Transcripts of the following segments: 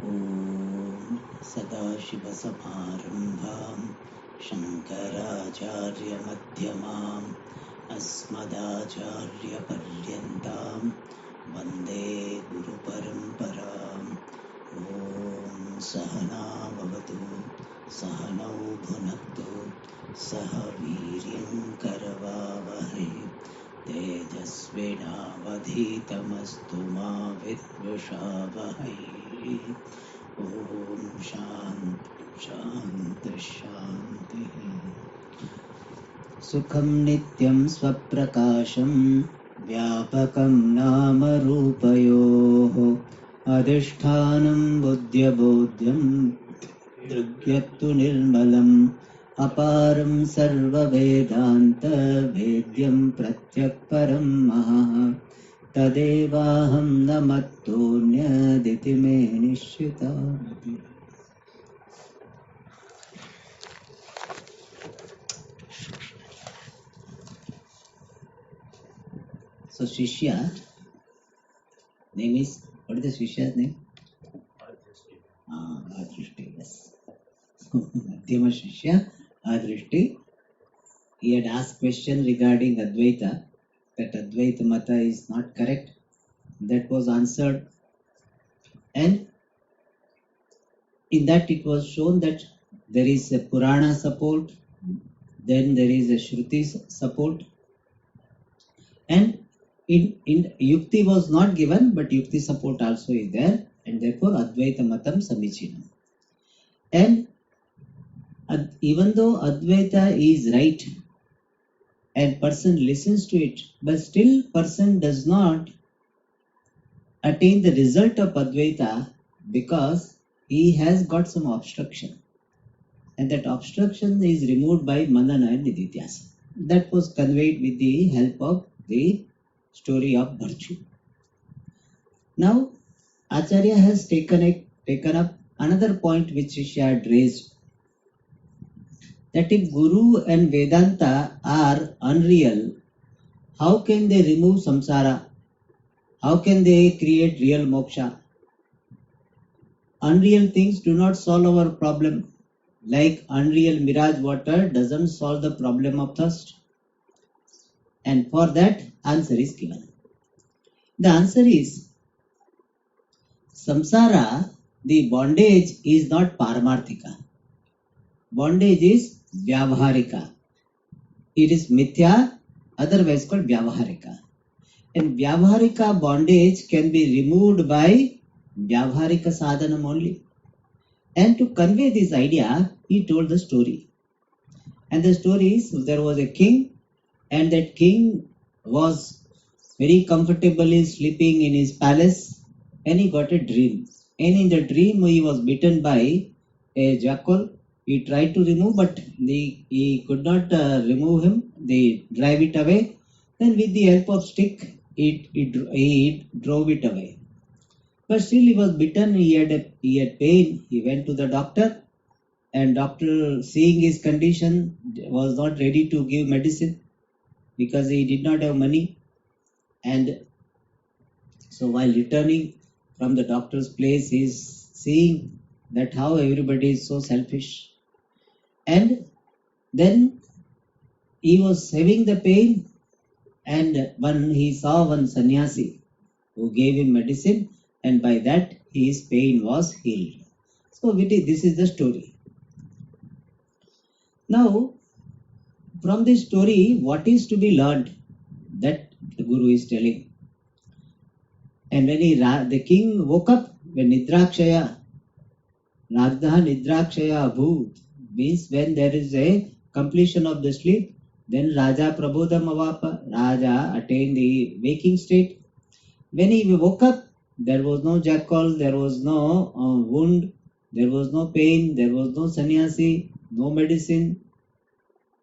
ॐ सदाशिवसमारम्भां शङ्कराचार्यमध्यमाम् अस्मदाचार्यपर्यन्तां वन्दे गुरुपरम्पराम् ॐ सहना भवतु सहनौ भुनक्तु सह वीर्यं करवावहै तेजस्विनावधीतमस्तु मा विद्विषावहै ॐ शान्ति शान्ति शान्तिः सुखं नित्यं स्वप्रकाशं व्यापकं नाम रूपयोः अधिष्ठानं बुद्ध्यबोध्यं दृग्यत्तु निर्मलम् अपारं सर्ववेदान्तवेद्यं प्रत्यक्परं महः तदेवाहं न मत्तोऽन्यदिति मे निश्चितम्। So Shishya name is, what is the Shishya's name? Adrishti, yes. Madhyama Shishya, Adrishti. He had asked question regarding Advaita, that Advaita Mata is not correct. That was answered. And in that it was shown that there is a Purana support, then there is a Shruti support. And in Yukti was not given, but Yukti support also is there. And therefore Advaita Matam Samichinam. And even though Advaita is right and person listens to it, but still person does not attain the result of Advaita because he has got some obstruction. And that obstruction is removed by Manana and Nididhyasa. That was conveyed with the help of the story of virtue. Now, Acharya has taken up another point which she had raised, that if Guru and Vedanta are unreal, how can they remove samsara? How can they create real moksha? Unreal things do not solve our problem. Like unreal mirage water doesn't solve the problem of thirst. And for that, answer is given. The answer is, samsara, the bondage is not paramarthika. Bondage is vyavaharika. It is mithya, otherwise called vyavaharika. And vyavaharika bondage can be removed by vyavaharika sadhanam only. And to convey this idea, he told the story. And the story is, there was a king, and that king was very comfortably sleeping in his palace, and he got a dream. And in the dream, he was bitten by a jackal. He tried to remove, but he could not remove him. They drive it away. Then with the help of stick, he drove it away. But still he was bitten, he had pain. He went to the doctor, and doctor, seeing his condition, was not ready to give medicine because he did not have money. And so while returning from the doctor's place, he is seeing that how everybody is so selfish. And then he was having the pain, and he saw one sannyasi who gave him medicine, and by that his pain was healed. So this is the story. Now, from this story, what is to be learned? That the Guru is telling. And when the king woke up, when Nidrakshaya, Ragdaha Nidrakshaya Abhu, means when there is a completion of the sleep, then Raja Prabodham Avapa, Raja attained the waking state. When he woke up, there was no jackal, there was no wound, there was no pain, there was no sannyasi, no medicine,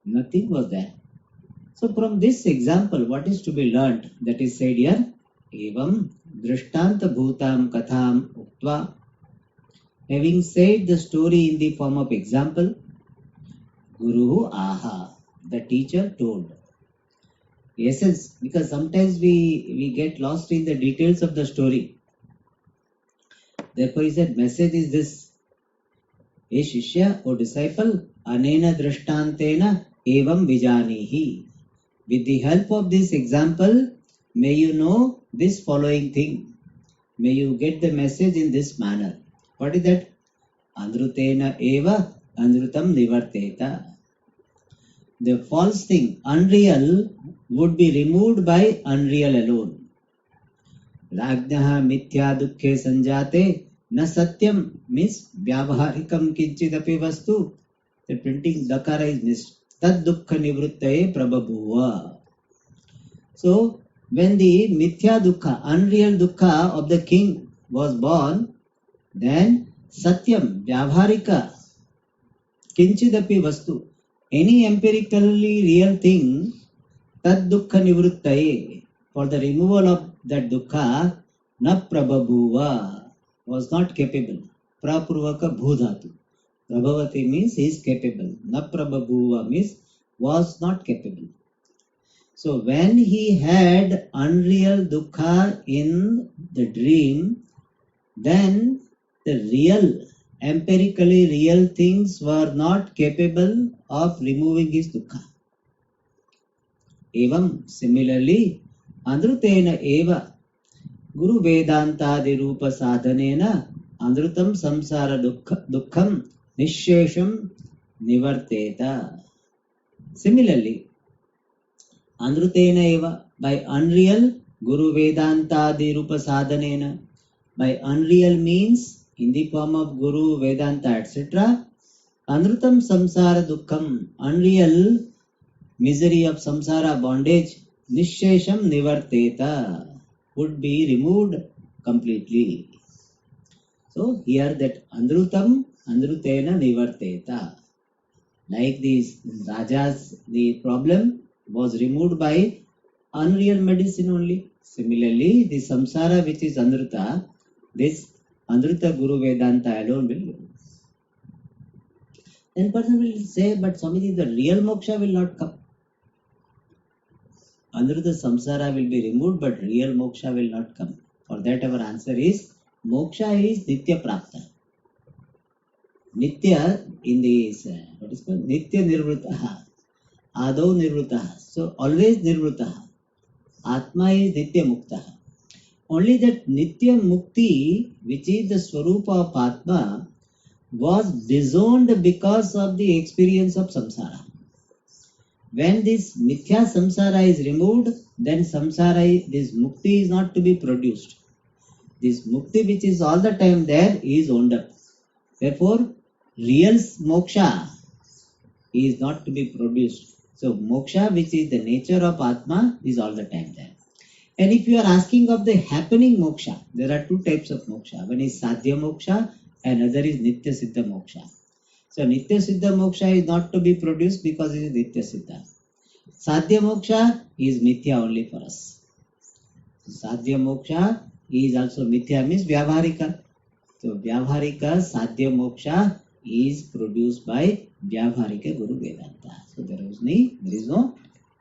nothing was there. So from this example, what is to be learnt? That is said here, Evam Drishtanta Bhutam Katham Uktva. Having said the story in the form of example, Guru Aha, the teacher told. Essence, because sometimes we get lost in the details of the story. Therefore, he said, message is this. Hey Shishya, O disciple, anena drishtantena evam vijanihi. With the help of this example, may you know this following thing. May you get the message in this manner. What is that? Andrutena eva andrutam nivarteta. The false thing, unreal, would be removed by unreal alone. Rajnaha mithya dukkhe sanjate na satyam means vyavaharikam kinchidapi vastu. The printing dakara is missed. Tad dukkha nivruttaye prabhabhuva. So, when the mithya dukkha, unreal dukkha of the king was born, then satyam, vyavaharika, kinchidapi vastu, any empirically real thing, tad dukkha nivruttaye, for the removal of that dukkha, na prabhabhuva, was not capable. Prapurvaka bhudhatu. Prabhavati means he is capable. Na prabhabhuva means was not capable. So when he had unreal dukkha in the dream, then the real, empirically real things were not capable of removing his dukkha. Evam, similarly, andrutena eva guru vedantadi rupa sadhanena andrutam samsara dukkham nishesham nivarteta. Similarly, andrutena eva, by unreal guru vedantadi rupa sadhanena. By unreal means in the form of guru, vedanta, etc. Andrutam samsara dukkham, unreal misery of samsara bondage, nishesham nivarteta, would be removed completely. So here that andrutam, andrutena nivarteta. Like these rajas, the problem was removed by unreal medicine only. Similarly, the samsara which is andruta, this andruta guru vedanta alone will remove. Then person will say, but Swamiji, the real moksha will not come. Andruta samsara will be removed, but real moksha will not come. For that our answer is, moksha is nitya prapta. Nitya in the, what is called? Nitya nirvrutaha. Adau nirvrutaha. So always nirvrutaha. Atma is nitya muktaha. Only that nitya mukti, which is the swarupa of Atma, was disowned because of the experience of samsara. When this mithya samsara is removed, then samsara, this mukti is not to be produced. This mukti which is all the time there is owned up. Therefore, real moksha is not to be produced. So moksha, which is the nature of Atma, is all the time there. And if you are asking of the happening moksha, there are two types of moksha. One is sadhya moksha and other is nitya siddha moksha. So nitya siddha moksha is not to be produced because it is nitya siddha. Sadhya moksha is mithya only for us. So sadhya moksha is also mithya, means vyavaharika. So vyavaharika sadhya moksha is produced by vyavaharika guru vedanta. So there is no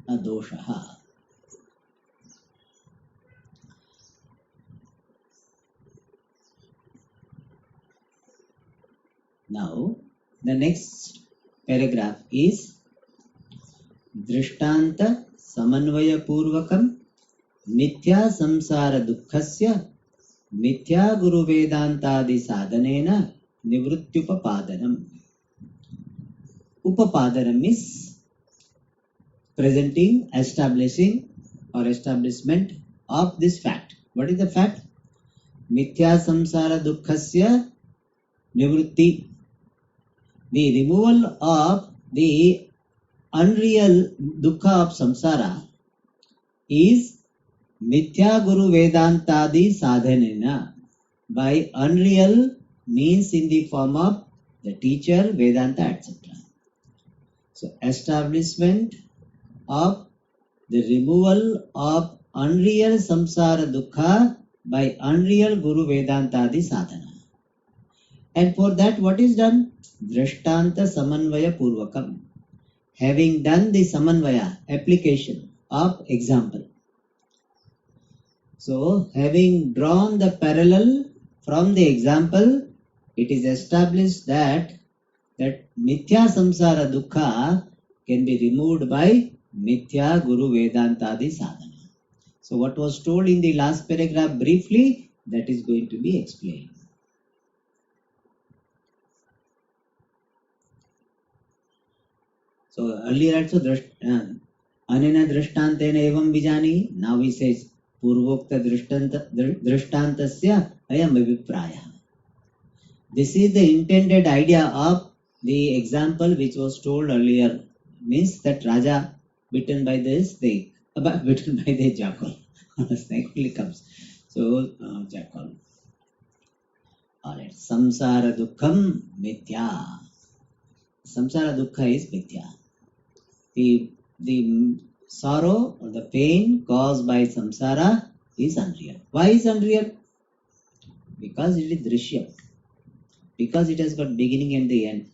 dosha. Now, the next paragraph is Drishtanta Samanvaya Purvakam Mithya Samsara Dukkhasya Mithya Guru Vedantadi Sadhanena Nivrutyupapadanam. Upapadanam is presenting, establishing or establishment of this fact. What is the fact? Mithya Samsara Dukkhasya Nivrutti. The removal of the unreal dukkha of samsara is mithya guru vedantadi sadhanena. By unreal means in the form of the teacher, Vedanta, etc. So establishment of the removal of unreal samsara dukkha by unreal guru vedantadi sadhana. And for that what is done? Drishtanta Samanvaya Purvakam. Having done the Samanvaya, application of example. So, having drawn the parallel from the example, it is established that mithya samsara dukkha can be removed by mithya guru vedantadi sadhana. So what was told in the last paragraph briefly, that is going to be explained. So earlier also anena drishtantena evam vijani. Now he says purvokta drishtantasya ayam avipraya. This is the intended idea of the example which was told earlier. Means that Raja bitten by the snake, bitten by the jackal. Snake only comes. So jackal. Alright. Samsara dukkham mithya. Samsara dukkha is mithya. The sorrow or the pain caused by samsara is unreal. Why is unreal? Because it is drishyam. Because it has got beginning and the end.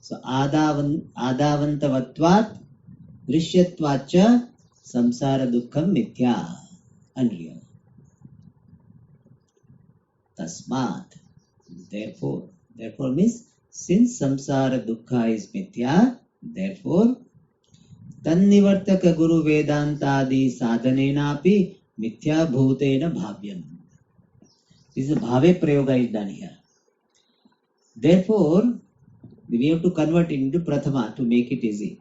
So adavantavatvat drishyatvacha samsara dukkham mithya, unreal. Tasmat, therefore means since samsara dukkha is mithya, therefore tannivartaka guru vedantadi sadhanenapi mithya bhutena bhavyam. This is a bhave prayoga is done here. Therefore, we have to convert it into prathama to make it easy.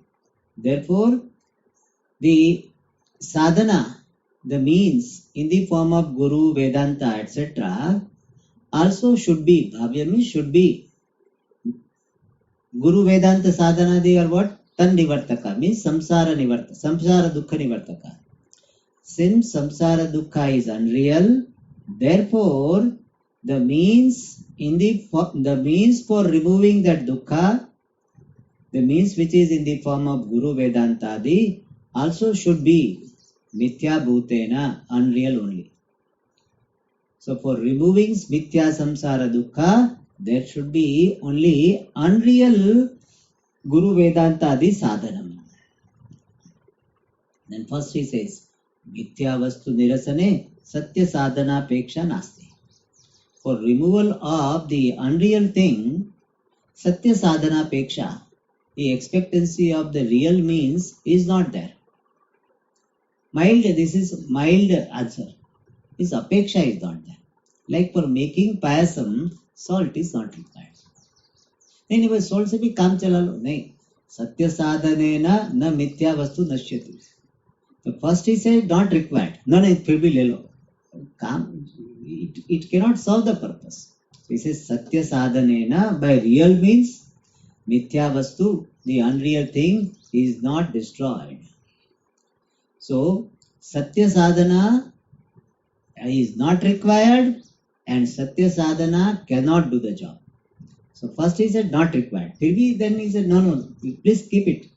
Therefore, the sadhana, the means in the form of guru, vedanta, etc., also should be, bhavya means should be. Guru, vedanta, sadhana, they are what? Tan nivartaka means samsara nivartaka, samsara dukkha nivartaka. Since samsara dukkha is unreal, therefore, the means for removing that dukkha, the means which is in the form of guru vedantadi, also should be mithya bhutena, unreal only. So for removing mithya samsara dukkha, there should be only unreal guru vedantadi sadhanam. Then first he says, mithya vastu nirasane satya sadhana peksha nasti. For removal of the unreal thing, satya sadhana peksha, the expectancy of the real means is not there. This is mild answer. This apeksha is not there. Like for making payasam, salt is not required. Anyway, salt se bhi kaam chala lo. Nahi. Satya sadhanena na mithya vastu nashyati. So first he said not required. No, phir bhi le lo. It cannot serve the purpose. He says satya sadhanena, by real means mithya vastu, the unreal thing, is not destroyed. So satya sadhana is not required and satya sadhana cannot do the job. So first he said not required. Then he said no, please keep it,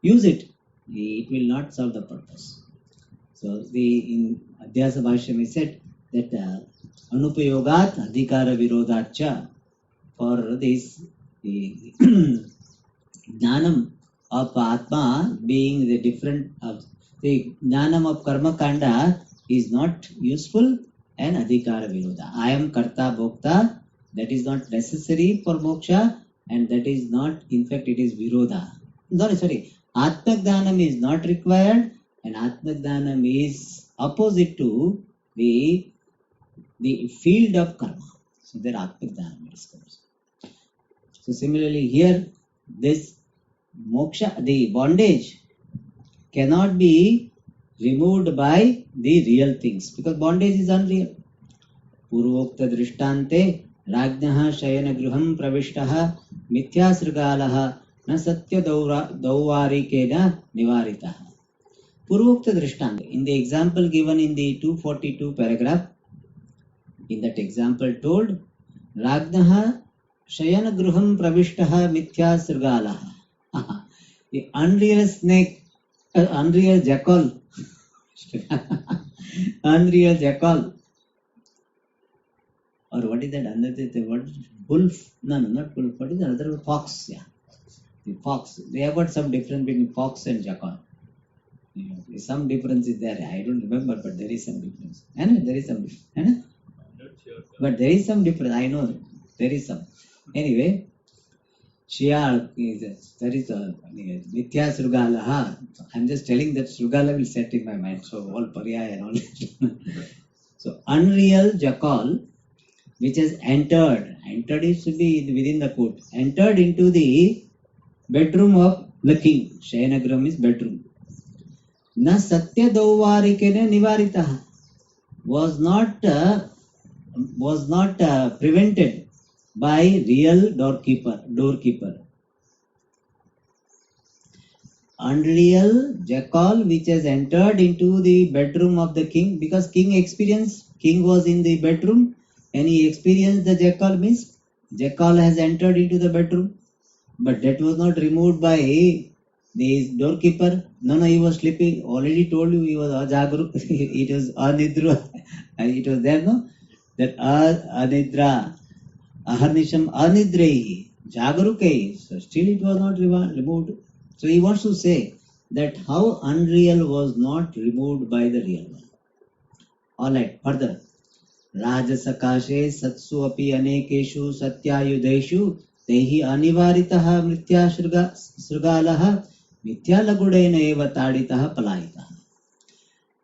use it. It will not serve the purpose. So in Adhyasa Bhashyam he said that anupayogat adhikara virodhacha, for this the jnanam of atma being the different of the jnanam of karma kanda is not useful and adhikara virodha. I am karta bhokta, that is not necessary for moksha and that is not, in fact it is virodha. Atma jnanam is not required and atma jnanam is opposite to the field of karma. So there atma jnanam discovered. So similarly here, this moksha, the bondage cannot be removed by the real things because bondage is unreal. Purvokta drishtante rajnaha shayana gruham pravishtaha mithya srigalaha na satya dauvarikena nivaritaha. Purvokta drishtante, in the example given in the 242 paragraph, in that example told, rajnaha shayana gruham pravishtaha mithya srigalaha. The unreal snake, unreal jackal, unreal jackal, or what is that? What wolf? No, not wolf. What is another? Fox. Yeah, the fox. They have got some difference between fox and jackal. Some difference is there. I don't remember, but there is some difference. And there is some difference. But there is some difference. I know there is some. Anyway, Shiyal is there is a Mithya Srugalaha. I'm just telling that Srugala will set in my mind. So all Parya and all. So unreal Jackal, which has entered it should be within the court, entered into the bedroom of the king. Shayanagram is bedroom. Na Satya Dauvarikene Nivaritaha was not prevented by real doorkeeper. Unreal jackal which has entered into the bedroom of the king, because king was in the bedroom and he experienced the jackal, means jackal has entered into the bedroom, but that was not removed by the doorkeeper. No, he was sleeping. Already told you he was ajagru. It was anidra. It was there, no? That anidra, aharnisham anidrehi, jagruke. So still it was not removed. So he wants to say that how unreal was not removed by the real one. Alright, further. Rajasakashe satsu api anekeshu satyayudeshu tehi anivaritaha mritya srugalaha mithya lagudena eva taditaha palayitaha.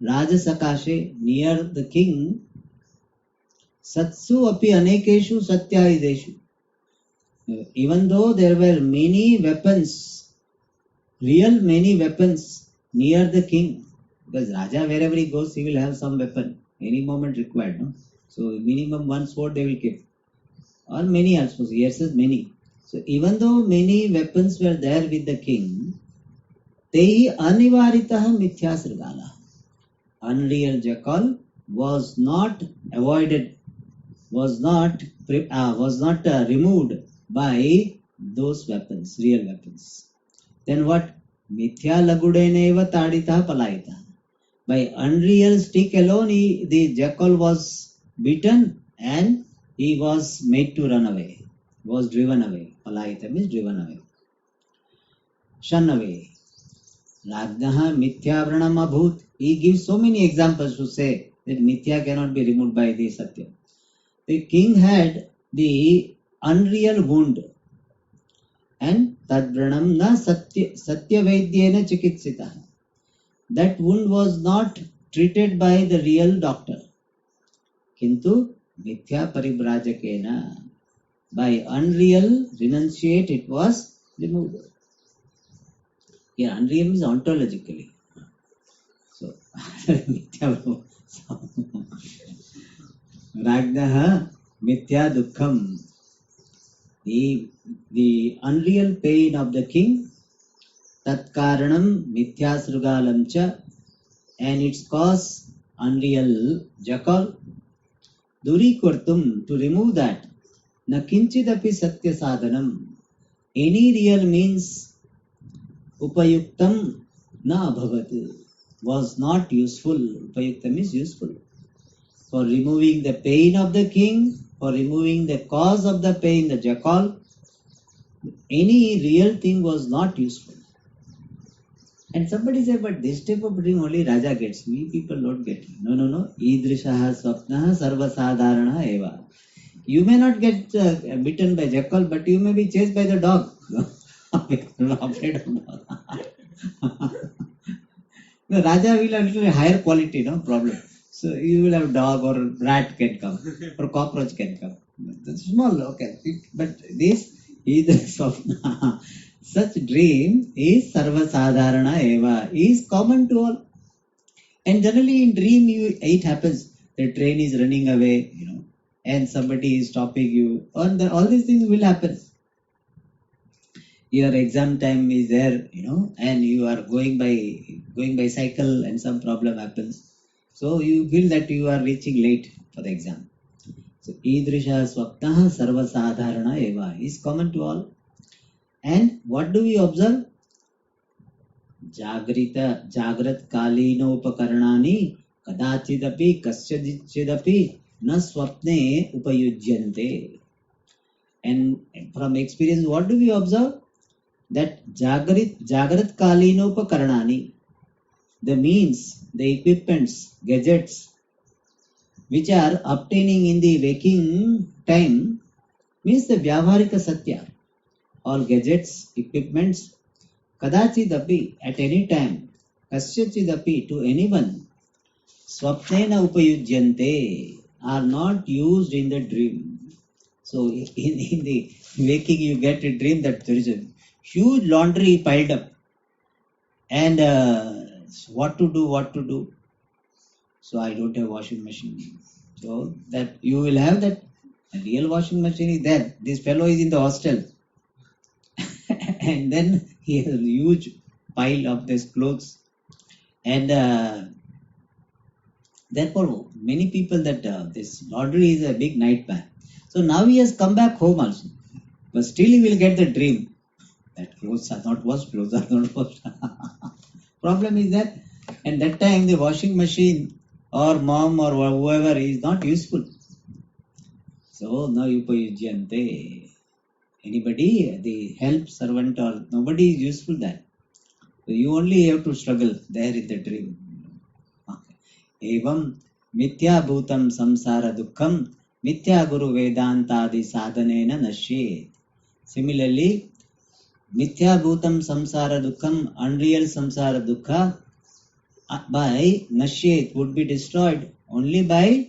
Rajasakashe, near the king, satsu api anekeshu satyayudeshu. Even though there were many weapons, many weapons near the king, because Raja wherever he goes he will have some weapon any moment required, no? So minimum one sword they will keep, or many also, yes, many. So even though many weapons were there with the king, tehi anivaritaha mithya srigala, unreal jackal was not avoided, was not removed by those weapons, real weapons. Then what? Mithya lagudeneva tadita palayita. By unreal stick alone, the jackal was beaten and he was made to run away, was driven away. Palayita means driven away. Shun away. Rajnaha mithya vranam abhut. He gives so many examples to say that mithya cannot be removed by the satya. The king had the unreal wound, and tadvranam na satya vaidyena chikitsita. That wound was not treated by the real doctor. Kintu mithya paribrajakena, by unreal renunciate it was removed. Here unreal means ontologically. So mithya Ragnaha mithya dukkham, the unreal pain of the king, tat karanam mithya srugalamcha, and its cause unreal jackal, duri kurtum, to remove that, na kinchidapi satya sadhanam, any real means upayuktam na abhavat, was not useful. Upayuktam is useful for removing the pain of the king, for removing the cause of the pain, the jackal. Any real thing was not useful. And somebody said, but this type of dream only Raja gets. We people don't get. No. Idrishaha swapnaha sarva sadharana eva. You may not get bitten by jackal, but you may be chased by the dog. Afraid of dog. The Raja will have a little higher quality, no problem. So you will have dog or rat can come, or cockroach can come. That's small, okay. But this is swapna. Such dream is sarva sadharana eva, is common to all. And generally in dream it happens. The train is running away, and somebody is stopping you. All these things will happen. Your exam time is there, and you are going by cycle and some problem happens. So you feel that you are reaching late for the exam. So idrisha swapnaha sarva sadharana eva is common to all. And what do we observe? Jagrat kalino upakarnani kadachidapi kasyachidapi na swapne upayujyante. And from experience, what do we observe? That Jagrat Kalinopa Karanani, the means, the equipments, gadgets, which are obtaining in the waking time means the Vyavaharika Satya. All gadgets, equipments, Kadachidapi at any time, Kasyachidapi to anyone, Swapnena Upayujyante are not used in the dream. So in the waking you get a dream that there is a huge laundry piled up and what to do. So I don't have washing machine. So that you will have that real washing machine is there. This fellow is in the hostel and then he has a huge pile of these clothes and therefore many people that this laundry is a big nightmare. So now he has come back home also, but still he will get the dream that clothes are not washed, clothes are not washed. Problem is that at that time the washing machine or mom or whoever is not useful. So now upayujyante. Anybody, the help servant or nobody is useful there. So you only have to struggle there in the dream. Evam mithya bhutam samsara dukkham mithya guru vedantadi sadhanena nashyet. Similarly, mithya bhutam samsara dukkham, unreal samsara dukkha, by nashyet would be destroyed only by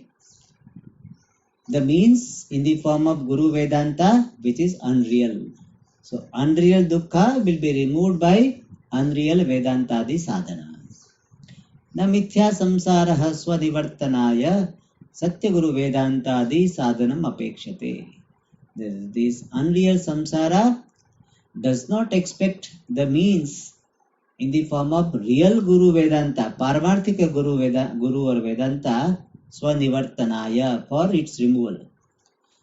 the means in the form of Guru Vedanta, which is unreal. So unreal dukkha will be removed by unreal Vedantadi sadhana. Na mithya samsaraha swanivartanaya satya Guru Vedantadi sadhanam apekshate. This unreal samsara does not expect the means in the form of real Guru Vedanta, Paramarthika Guru or Vedanta, Swanivartanaya, for its removal.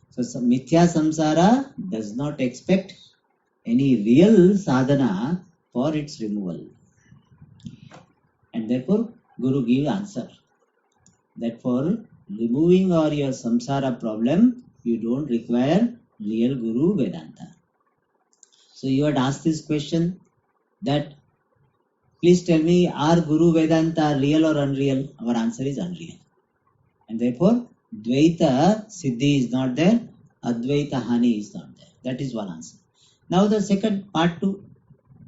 So Mithya Samsara does not expect any real sadhana for its removal. And therefore, Guru gives answer that for removing or your samsara problem, you don't require real Guru Vedanta. So you had asked this question that please tell me, are Guru Vedanta real or unreal? Our answer is unreal. And therefore, Dvaita Siddhi is not there, Advaita Hani is not there. That is one answer. Now the second part 2,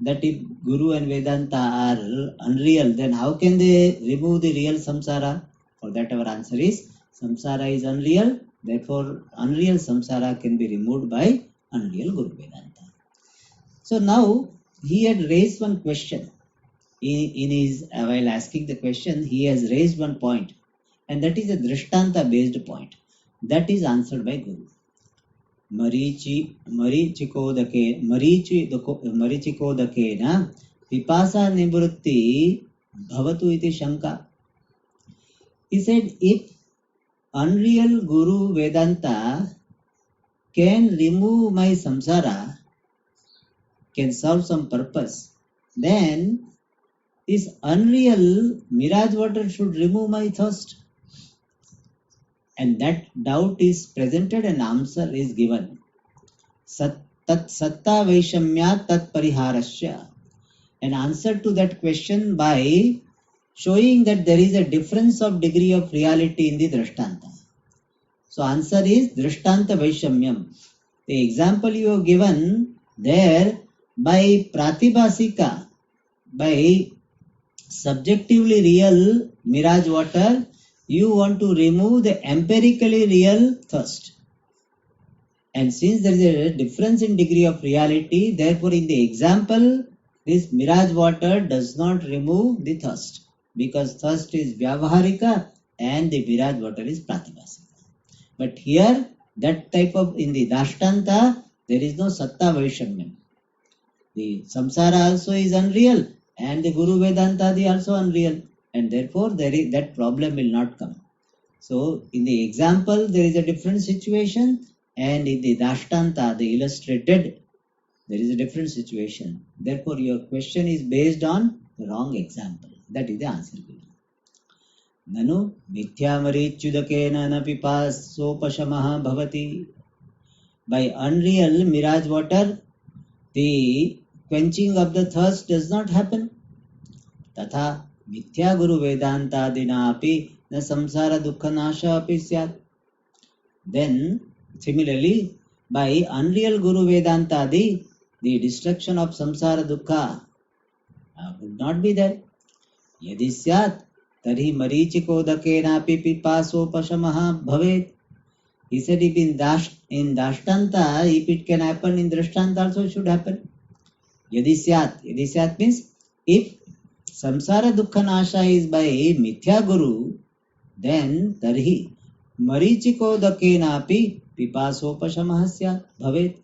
that if Guru and Vedanta are unreal, then how can they remove the real samsara? For that our answer is, samsara is unreal, therefore unreal samsara can be removed by unreal Guru Vedanta. So now he had raised one question. In his while asking the question, he has raised one point, and that is a drishtanta based point. That is answered by Guru. Marichikodakena pipasa nivrutti bhavatu iti shanka. He said, if unreal Guru Vedanta can remove my samsara, can serve some purpose, then this unreal mirage water should remove my thirst. And that doubt is presented and answer is given. Tat satta vaishamya tat pariharasya. An answer to that question by showing that there is a difference of degree of reality in the drishtanta. So answer is drishtanta vaishamyam. The example you have given there by pratibhasika, by subjectively real mirage water, you want to remove the empirically real thirst. And since there is a difference in degree of reality, therefore in the example, this mirage water does not remove the thirst, because thirst is Vyavaharika and the mirage water is Pratibhasika. But here, that type of, in the Dashtanta, there is no Satta Vaishamyam. The samsara also is unreal, and the Guru Vedanta is also unreal, and therefore there is, that problem will not come. So in the example there is a different situation, and in the Dashtanta, the illustrated, there is a different situation. Therefore your question is based on the wrong example. That is the answer given. Nanu mithyamarichudakena na pipasopashamaha bhavati. By unreal mirage water, the quenching of the thirst does not happen. Tatha mithya Guru Vedanta dina api na samsara dukkha nasha api syat. Then similarly, by unreal Guru Vedantadi, the destruction of samsara dukkha would not be there. Yadi syat tarhi marichikodakenapi pipasopashamah bhavet. He said if in Dashtanta, if it can happen, in Drishtanta also should happen. Yadi syat means if samsara dukkha nasha is by mithya guru, then tarhi marichikodakenapi pipasopashamah syat bhavet.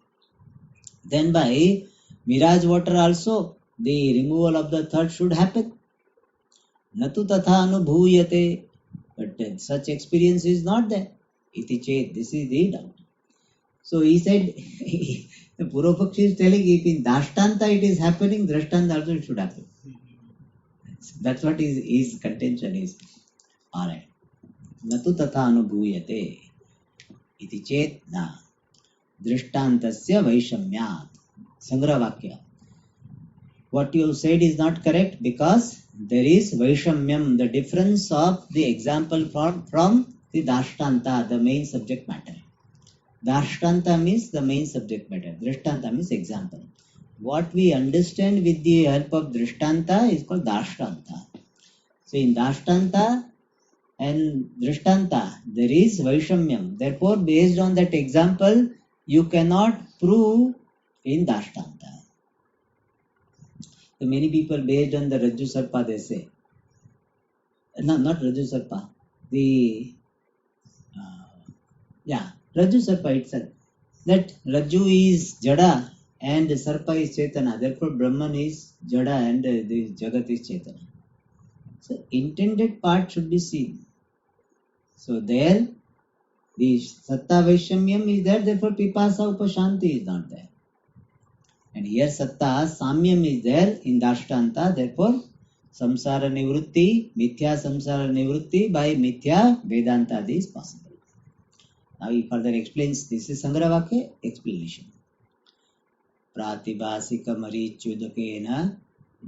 Then by mirage water also, the removal of the third should happen. Natu tatha anubhuyate, but such experience is not there. Iti chet, this is the doubt. So he said, the Purvapakshi is telling if in Dashtanta it is happening, Drishtanta also it should happen. That's what his contention is. Alright. Natu tatha anubhuyate. Iti chet na. Drishtantasya vaishamyat. Sangra Vakya. What you said is not correct because there is Vaishamyam, the difference of the example from the Dashtanta, the main subject matter. Dashtanta means the main subject matter. Drishtanta means example. What we understand with the help of Drishtanta is called Dashtanta. So in Dashtanta and Drishtanta, there is Vaishamyam. Therefore, based on that example, you cannot prove in Dashtanta. So many people based on the Rajju Sarpa, they say. No, not Rajju Sarpa. The Rajju Sarpa itself. That Rajju is Jada and Sarpa is Chetana. Therefore, Brahman is Jada and the Jagat is Chetana. So intended part should be seen. So there, the Satta Vaishamyam is there. Therefore, Pipasa Upashanti is not there. And here Satta Samyam is there in Dashtanta, therefore Samsara Nivrutti, Mithya Samsara Nivrutti by Mithya Vedantadi is possible. Now he further explains, this is Sangravakya explanation. Pratibhasika marichudakena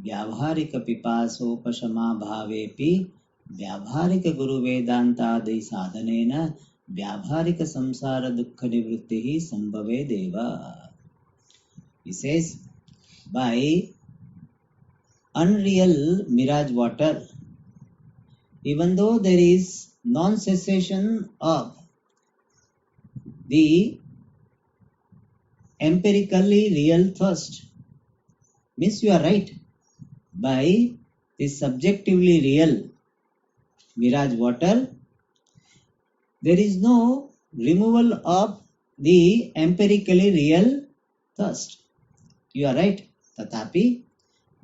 vyavharika pipasopashama bhavepi vyavharika guru vedantadi sadhanena vyavharika samsara dukkha nivrittihi sambhave deva. He says, by unreal mirage water, even though there is non-cessation of the empirically real thirst, means you are right, by the subjectively real mirage water, there is no removal of the empirically real thirst. You are right. Tatapi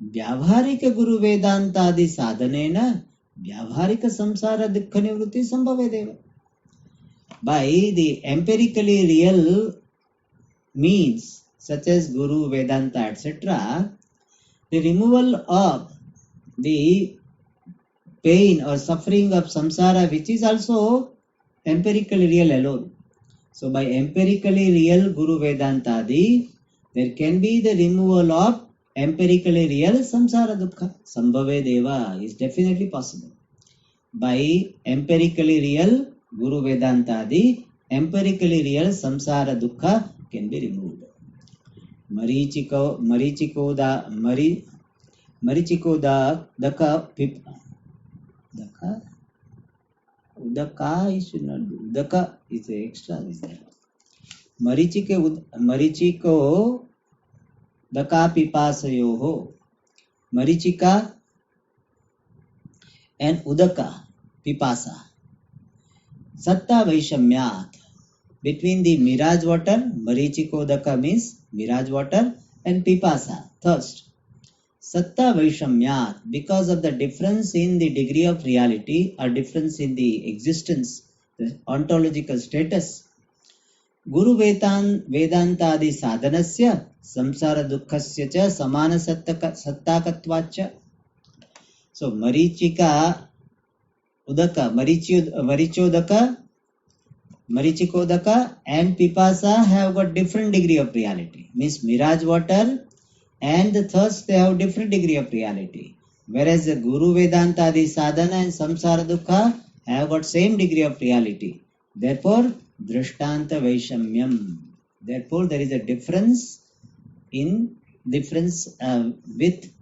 vyavharika guru vedantadi sadhanena vyavharika samsara dukkha nivrutti sambhave deva. By the empirically real means such as guru, vedanta, etc., the removal of the pain or suffering of samsara, which is also empirically real alone. So by empirically real guru vedantadi, there can be the removal of empirically real samsara dukkha. Sambhave deva is definitely possible. By empirically real guru vedantadi, empirically real samsara dukkha can be removed. Marichikoda daka pip. Daka? Udaka is should not be. Udaka is extra, is there? Marichiko daka pipasayoho. Marichika and udaka pipasa. Satta vaishamyat. Between the mirage water, marichiko daka means mirage water, and pipasa, thirst. Satta vaishamyat, because of the difference in the degree of reality or difference in the existence, the ontological status, Guru Vedantadi sadhanasya samsara dukkhasya cha samana sattakatvacha. So marichika udaka, marichikodaka and pipasa have got different degree of reality. Means mirage water and the thirst, they have different degree of reality. Whereas the Guru Vedantadi sadhana and samsara dukkha have got same degree of reality. Therefore, Drishtanta Vaishamyam. Therefore, there is a difference with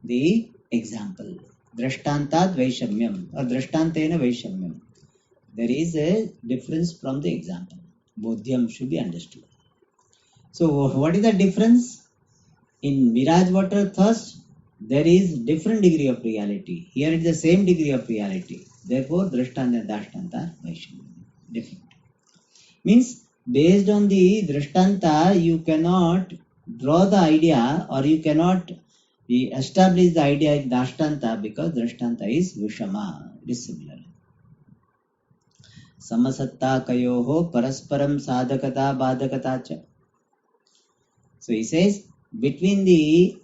the example. Drashtantat Vaishamyam or Drashtantena Vaishamyam. There is a difference from the example. Bodhyam should be understood. So, what is the difference? In mirage water thirst, there is different degree of reality. Here it is the same degree of reality. Therefore, Drishtanta and Dashtanta Vaishamyam. Different. Means, based on the Drishtanta, you cannot draw the idea or you cannot establish the idea in Dashtanta because Drishtanta is Vishama. It is similar. Samasatta kayoho parasparam sadhakata badhakata cha. So he says, between the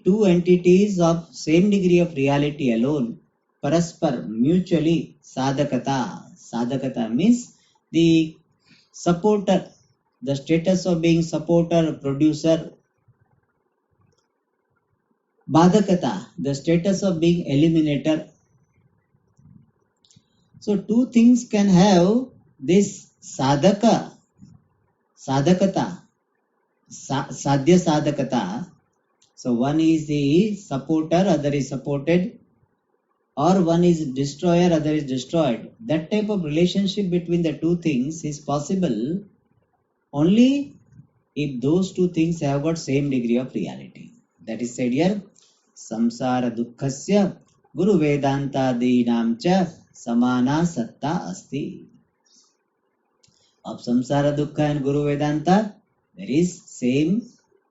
two entities of same degree of reality alone, paraspar, mutually, sadhakata. Sadhakata means the supporter, the status of being supporter, producer. Badhakata, the status of being eliminator. So two things can have this sadhaka, sadhakata, sadhya sadhakata. So one is the supporter, other is supported, or one is destroyer, other is destroyed. That type of relationship between the two things is possible only if those two things have got same degree of reality. That is said here, samsara dukkhasya guru vedanta dinam cha samana satta asti. Of samsara dukkha and guru vedanta, there is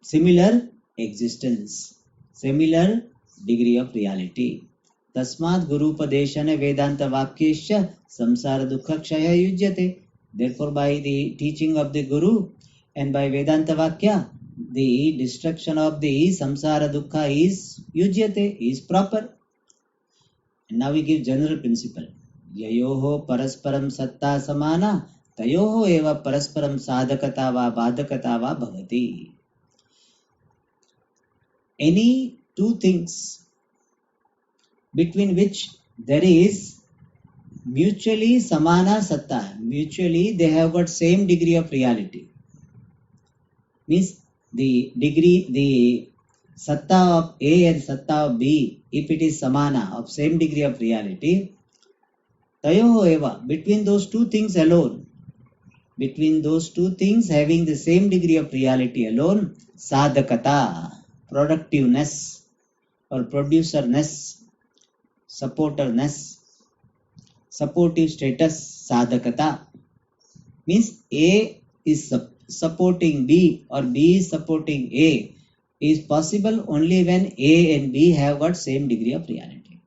similar existence, similar degree of reality. Tasmat guru padeshana vedanta vakyesha samsara dukkha kshaya yujyate. Therefore, by the teaching of the guru and by vedanta vakya, the destruction of the samsara dukkha is yujyate, is proper. And now we give general principle. Yayoho parasparam satta samana tayoho eva parasparam sadhakata va badhakata va bhavati. Any two things between which there is mutually samana satta, mutually they have got same degree of reality. Means the degree, the satta of A and satta of B, if it is samana, of same degree of reality, tayoho eva, between those two things alone, between those two things having the same degree of reality alone, sadhakata, productiveness or producerness, supporterness, supportive status, sadhakata, means A is supporting B or B is supporting A, is possible only when A and B have got same degree of reality.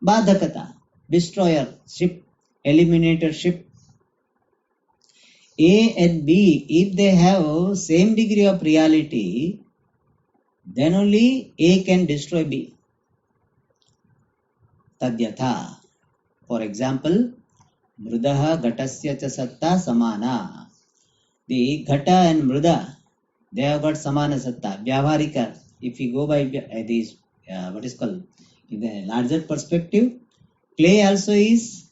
Badhakata, destroyer, ship, eliminator ship. A and B, if they have same degree of reality, then only A can destroy B. Tadyatha. For example, mrudaha ghatasya cha satta samana. The ghata and mruda, they have got samana satta, vyavaharika. If we go by this, what is called, in the larger perspective, clay also is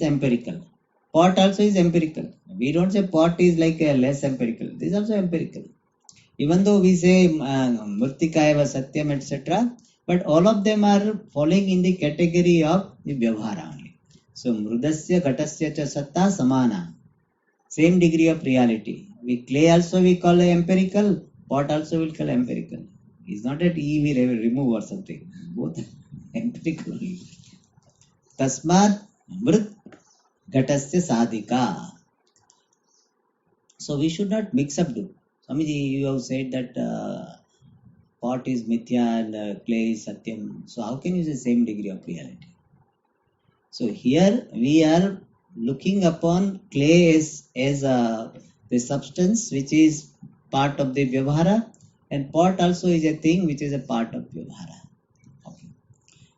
empirical. Pot also is empirical. We don't say pot is like a less empirical. This is also empirical. Even though we say murtika eva satyam, etc., but all of them are falling in the category of the vyavahara only. So mrudasya ghatasya cha satta samana, same degree of reality. We clay also we call empirical, pot also will call empirical. It's not that we remove or something. Both empirical. Tasmat mrut ghatasya sadhika. So we should not mix up two. Swamiji, you have said that pot is mithya and clay is satyam. So how can you say same degree of reality? So here we are looking upon clay as the substance which is part of the vyavahara, and pot also is a thing which is a part of vyavahara. Okay.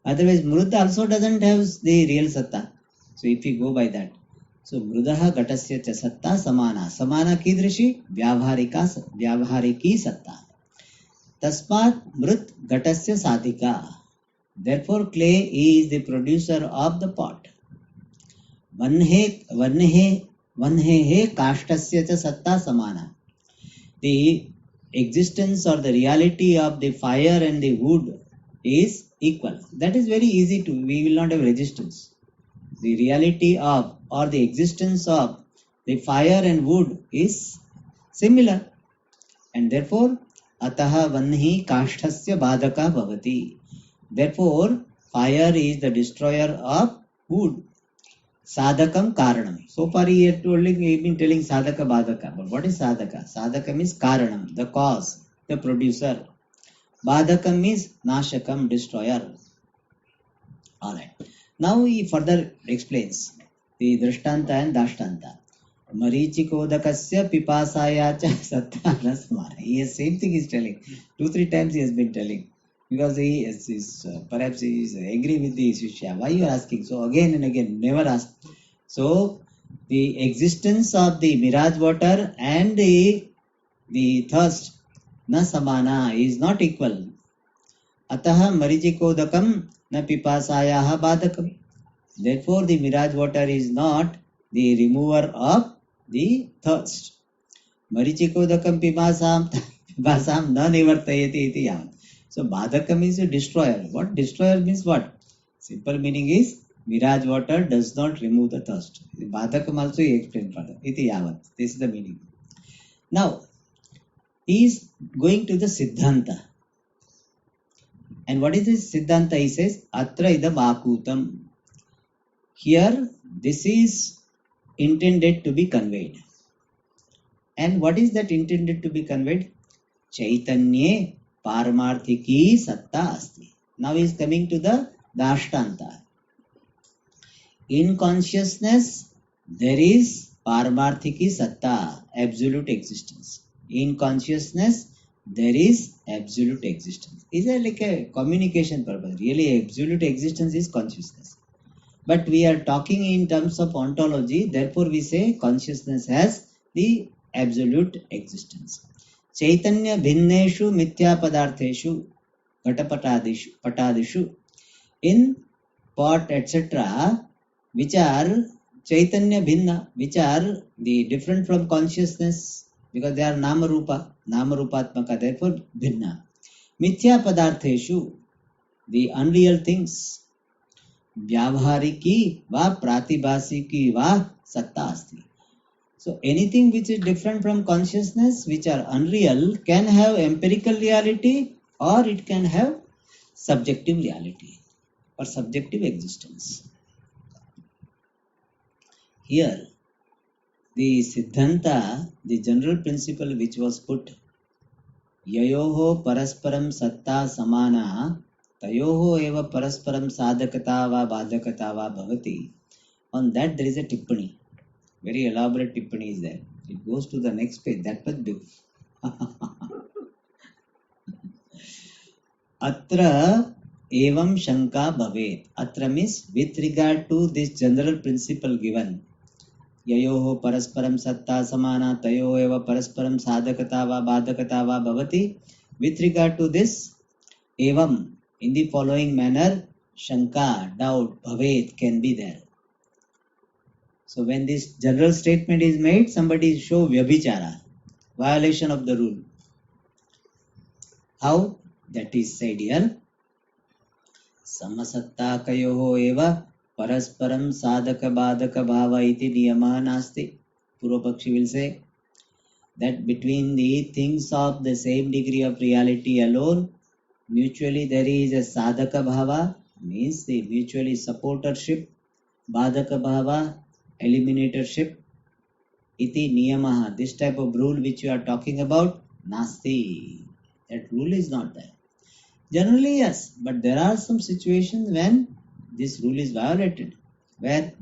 Otherwise, mrud also doesn't have the real satta. So if we go by that, so mrudaha ghatasya cha satta samana. Samana kidrishi vyavahariki satta. Tasmat mrut ghatasya sadhika. Therefore, clay is the producer of the pot. वह्नेः काष्ठस्य च सत्ता samana. The existence or the reality of the fire and the wood is equal. That is very easy to, we will not have resistance. The reality of or the existence of the fire and wood is similar, and therefore ataha vanhi kashthasya badaka bhavati. Therefore fire is the destroyer of wood. Sadhakam karanam. So far he had been telling sadhaka badaka. But what is sadhaka? Sadhaka means karanam, the cause, the producer. Badakam means nashakam, destroyer. Alright. Now he further explains the drishtanta and dashtanta. Marichikodakasya pipasaya cha satta nasmara. He is same thing he is telling. 2-3 times he has been telling. Because he is perhaps he is angry with the Shishya. Why you are asking? So again and again, never ask. So the existence of the mirage water and the thirst na samana is not equal. Ataha marichikodakam na pipasayaha badakam. Therefore the mirage water is not the remover of the thirst. Marichikodakam pipasam na nivartayati iti yam. So badaka means a destroyer. What destroyer means what? Simple meaning is mirage water does not remove the thirst. Badakam also he explained further. Iti yavat. This is the meaning. Now he is going to the Siddhanta. And what is this Siddhanta? He says Atra idam akutam. Here this is intended to be conveyed. And what is that intended to be conveyed? Chaitanye Paramarthiki Satta Asti. Now he is coming to the Dashtanta. In consciousness, there is Paramarthiki Satta, absolute existence. In consciousness, there is absolute existence. Is it like a communication purpose? Really, absolute existence is consciousness. But we are talking in terms of ontology, therefore we say consciousness has the absolute existence. Chaitanya bhinneshu mithya padartheshu patadishu in pot etc. which are Chaitanya bhinna, which are the different from consciousness because they are nama rupatmaka, therefore bhinna. Mithya padartheshu, the unreal things. Vyavahariki va pratibhasiki va satta asti. So anything which is different from consciousness, which are unreal, can have empirical reality or it can have subjective reality or subjective existence. Here, the Siddhanta, the general principle which was put, yayoho parasparam satta samana tayoho eva parasparam sadhakata va badhakata va bhavati. On that there is a tippani. Very elaborate tippani is there. It goes to the next page. That was big. Atra evam shanka bhavet. Atra means with regard to this general principle given. Yayoho parasparam satta samana tayoho eva parasparam sadhakata va badhakata va bhavati. With regard to this, evam, in the following manner, shanka, doubt, bhavet can be there. So when this general statement is made, somebody show vyabhichara, violation of the rule. How? That is said here. Samasattakayoho eva parasparam sadhaka badhaka bhava iti niyama nasti. Purvapakshi will say that between the things of the same degree of reality alone, mutually there is a sadhaka bhava, means the mutually supportership, badhaka bhava, eliminatorship, iti niyamaha. This type of rule which you are talking about, nasti. That rule is not there. Generally, yes, but there are some situations when this rule is violated, where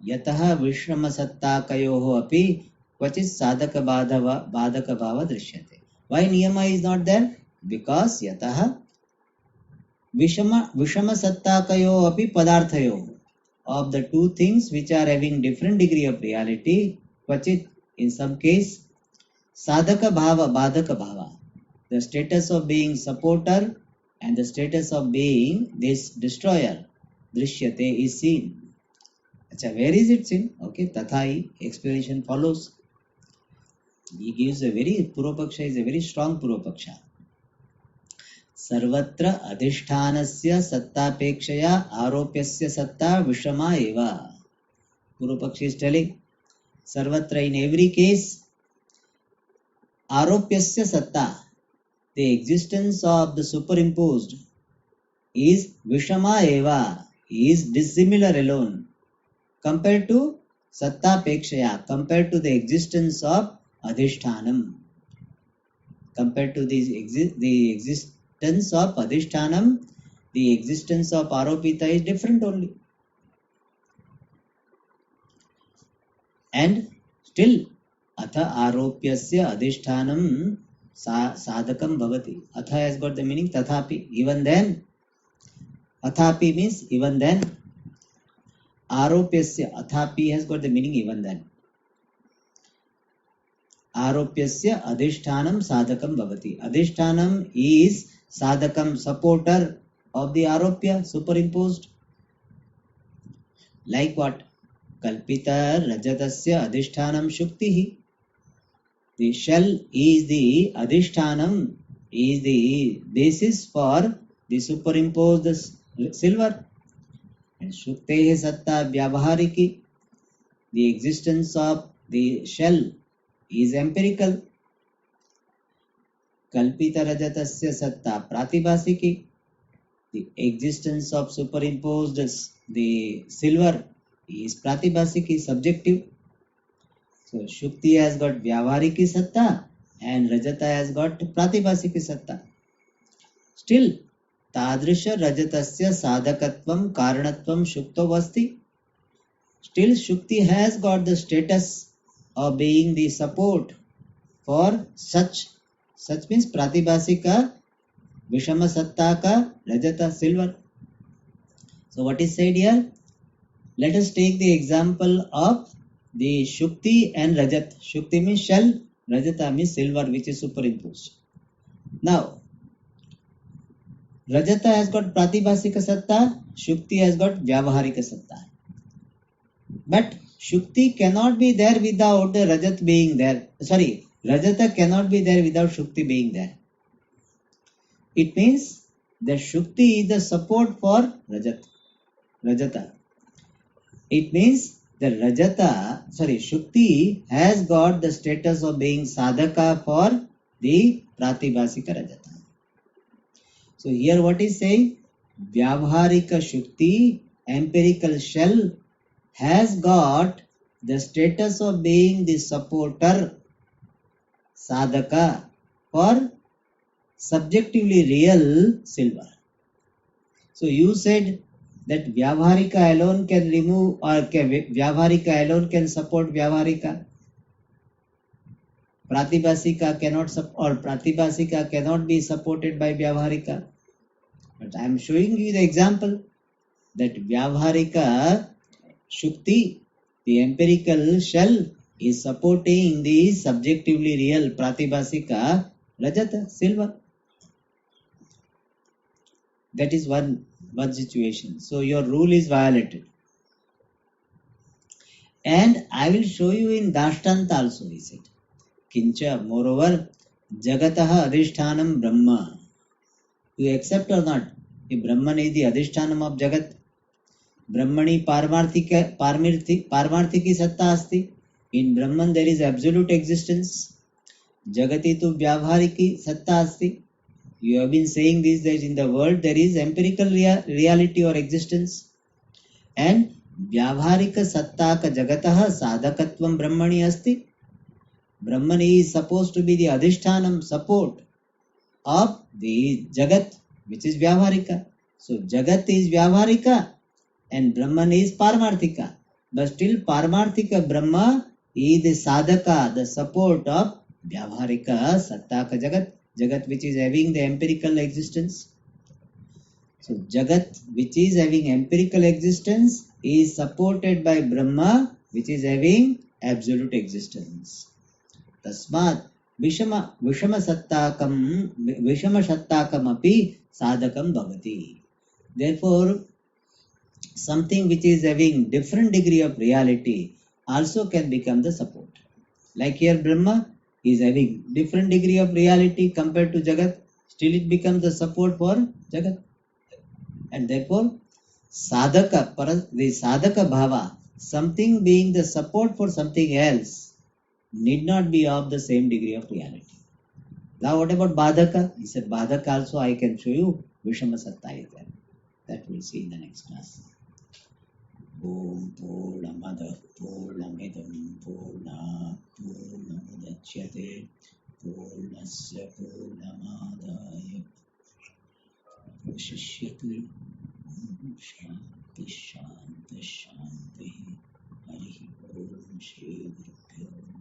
yataha vishrama sattakayoho api kvachit sadhaka badhaka bhava drishyate. Why niyama is not there? Because yataha vishama sattakayoho api padarthayoho. Of the two things which are having different degree of reality, kvachit, in some case, sadhaka bhava, badhaka bhava, the status of being supporter and the status of being this destroyer, drishyate, is seen. Acha, where is it seen? Okay, tathai, explanation follows. He gives a very, Purvapaksha is a very strong Purvapaksha. सर्वत्र अधिष्ठानस्य सत्तापेक्षया आरोप्यस्य सत्ता विषमा एव. Purvapakshi is telling, सर्वत्र, in every case, आरोप्यस्य सत्ता, the existence of the superimposed is vishama eva, is dissimilar alone, compared to satta pekshaya, compared to the existence of adhishthanam. Compared to the existence of adhishthanam, the existence of aropita is different only. And still, atha aropyasya adhishthanam sadhakam bhavati. Atha has got the meaning tathapi, even then. Athapi means even then. Aropyasya, athapi has got the meaning even then. Aropyasya adhishthanam sadhakam bhavati. Adhishthanam is sadhakam, supporter of the aropya, superimposed. Like what? Kalpita rajatasya adhishthanam shuktihi. The shell is the adhishthanam, is the basis for the superimposed silver. And shuktehi satta vyavahariki, the existence of the shell is empirical. Kalpita rajatasya satta pratibhasiki, the existence of superimposed the silver is pratibhasiki, subjective. So Shukti has got Vyavahariki Satta and Rajata has got Pratibhasiki Satta. Still, Tadrisha Rajatasya Sadhakatvam Karanatvam Shukto Vasti. Still, Shukti has got the status of being the support for such. Such means Pratibhasika, Vishama Sattaka, Rajata, silver. So what is said here? Let us take the example of the Shukti and Rajat. Shukti means shell, Rajata means silver, which is superimposed. Now, Rajata has got Pratibhasika Satta, Shukti has got Vyavaharika Satta. But Shukti cannot be there without the Rajat being there. Sorry, Rajata cannot be there without Shukti being there. It means that Shukti is the support for Rajata. It means the Shukti has got the status of being sadhaka for the Pratibhasika Rajata. So here what is saying? Vyavaharika Shukti, empirical shell, has got the status of being the supporter, sadhaka, for subjectively real silver. So you said that Vyavaharika alone can remove, or Vyavaharika alone can support Vyavaharika. Pratibhasika cannot or Pratibhasika cannot be supported by Vyavaharika. But I am showing you the example that Vyavaharika Shukti, the empirical shell, is supporting the subjectively real Pratibhasika Rajata, silver. That is one situation. So your rule is violated. And I will show you in Dashtanta also, he said. Kincha, moreover, Jagataha Adhishthanam Brahma. You accept or not? The Brahman is the Adhishthanam of Jagat. Brahmani Parmarthiki Satta Asti. In Brahman there is absolute existence. Jagati tu Vyavahariki Satta Asti. You have been saying this, that in the world there is empirical reality or existence. And Vyavaharika Sattaka Jagataha Sadhakatvam Brahmani Asti. Brahman is supposed to be the Adhishthanam, support of the Jagat, which is Vyavaharika. So Jagat is Vyavaharika and Brahman is Paramarthika. But still Paramarthika Brahma is the Sadhaka, the support of Vyavaharika Sattaka Jagat. Jagat which is having the empirical existence. So Jagat which is having empirical existence is supported by Brahma which is having absolute existence. Tasmat Vishama Sattakam api sadhakam bhavati. Therefore, something which is having different degree of reality also can become the support. Like here Brahma is having different degree of reality compared to Jagat, still it becomes the support for Jagat. And therefore the sadhaka bhava, something being the support for something else, need not be of the same degree of reality. Now what about Badhaka? He said Badhaka also I can show you Vishama Satta is there. That we'll see in the next class. Om Purnamada Purnamidam Purnat Purnamudachyate Purnasya Purnamadaya Vashishyate. Shanti Shanti Shanti Hari Om Shri Guru